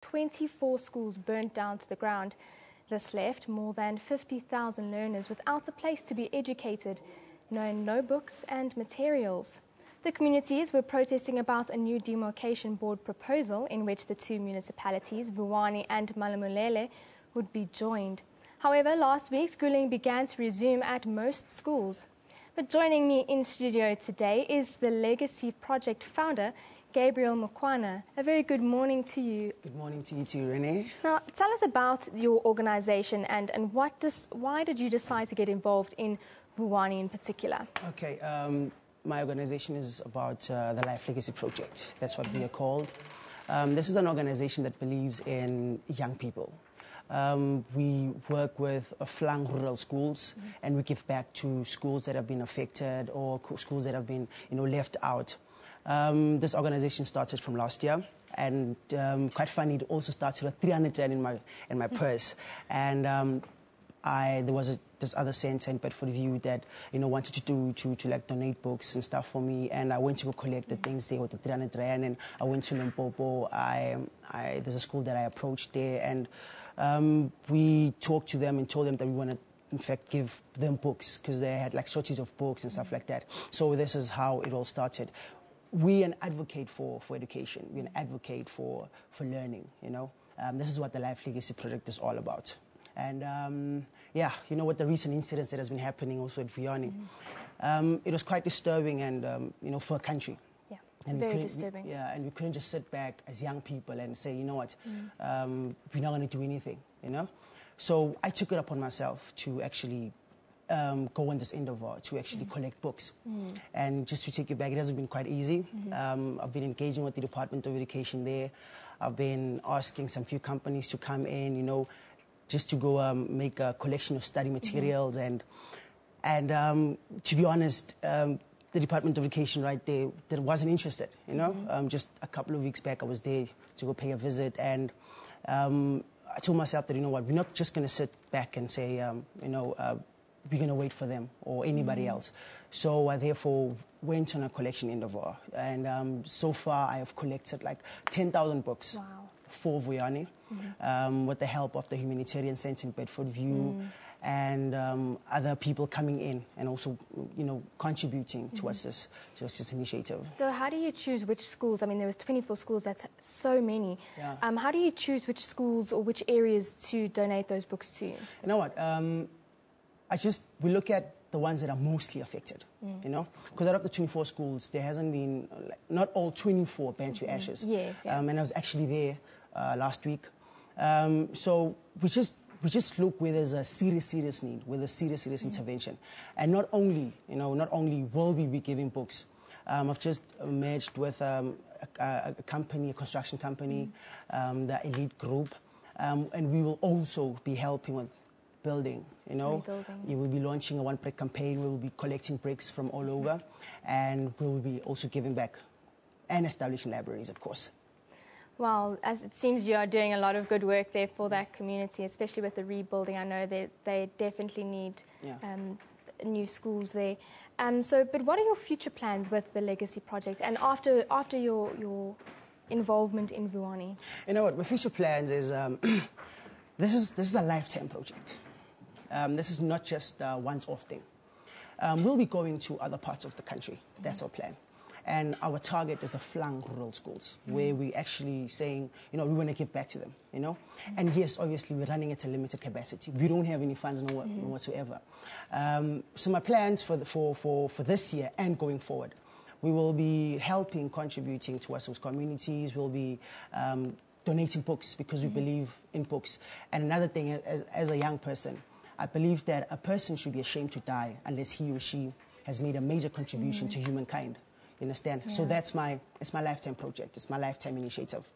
24 schools burnt down to the ground. This left more than 50,000 learners without a place to be educated, no books and materials. The communities were protesting about a new demarcation board proposal in which the two municipalities, Vuwani and Malamulele, would be joined. However, last week schooling began to resume at most schools. But joining me in studio today is the Legacy Project founder, Gabriel Mokwana. A very good morning to you. Good morning to you too, Renee. Now, tell us about your organization and why did you decide to get involved in Vuwani in particular? Okay, my organization is about the Life Legacy Project. That's what we are called. This is an organization that believes in young people. We work with flung rural schools, and we give back to schools that have been affected or schools that have been, left out. This organization started from last year, and quite funny, it also started with 300 rand in my purse, and there was this other center in Bedfordview that wanted to like donate books and stuff for me, and I went to go collect the things there with the 300 rand, and I went to Limpopo. There's a school that I approached there, and we talked to them and told them that we want to in fact give them books because they had like shortage of books and stuff like that. So this is how it all started. We an advocate for education. We an advocate for learning. This is what the Life Legacy Project is all about. And with the recent incidents that has been happening also at Vuwani, it was quite disturbing and for a country. Yeah, and very disturbing. And we couldn't just sit back as young people and say, we're not going to do anything. So I took it upon myself to actually go on this endeavor to actually collect books. And just to take you back, it hasn't been quite easy. I've been engaging with the Department of Education there. I've been asking some few companies to come in, just to go make a collection of study materials. And to be honest, the Department of Education right there that wasn't interested, just a couple of weeks back I was there to go pay a visit, and I told myself that, we're not just going to sit back and say, we're going to wait for them or anybody else. So I therefore went on a collection endeavor, and so far I have collected like 10,000 books. Wow. For Vuwani, with the help of the Humanitarian Centre in Bedfordview, and other people coming in and also, contributing towards this initiative. So how do you choose which schools? I mean, there was 24 schools, that's so many. Yeah. How do you choose which schools or which areas to donate those books to? You know what? We look at the ones that are mostly affected, because out of the 24 schools, there hasn't been, not all 24 burnt to ashes. Yes, yeah. And I was actually there last week. So we just look where there's a serious need, where there's serious intervention. And not only will we be giving books, I've just merged with a company, a construction company, the Elite Group, and we will also be helping with building, You will be launching a one-brick campaign. We will be collecting bricks from all over, and we will be also giving back and establishing libraries, of course. Well, as it seems you are doing a lot of good work there for that community, especially with the rebuilding. I know that they definitely need new schools there. But what are your future plans with the Legacy Project and after your involvement in Vuwani? You know what, my future plans is, this is a lifetime project. This is not just a once-off thing. We'll be going to other parts of the country. That's our plan. And our target is the flung rural schools, where we're actually saying, we want to give back to them, And yes, obviously, we're running at a limited capacity. We don't have any funds whatsoever. So my plans for this year and going forward, we will be contributing towards those communities. We'll be donating books because we believe in books. And another thing, as a young person, I believe that a person should be ashamed to die unless he or she has made a major contribution to humankind. You understand? Yeah. So it's my lifetime project. It's my lifetime initiative.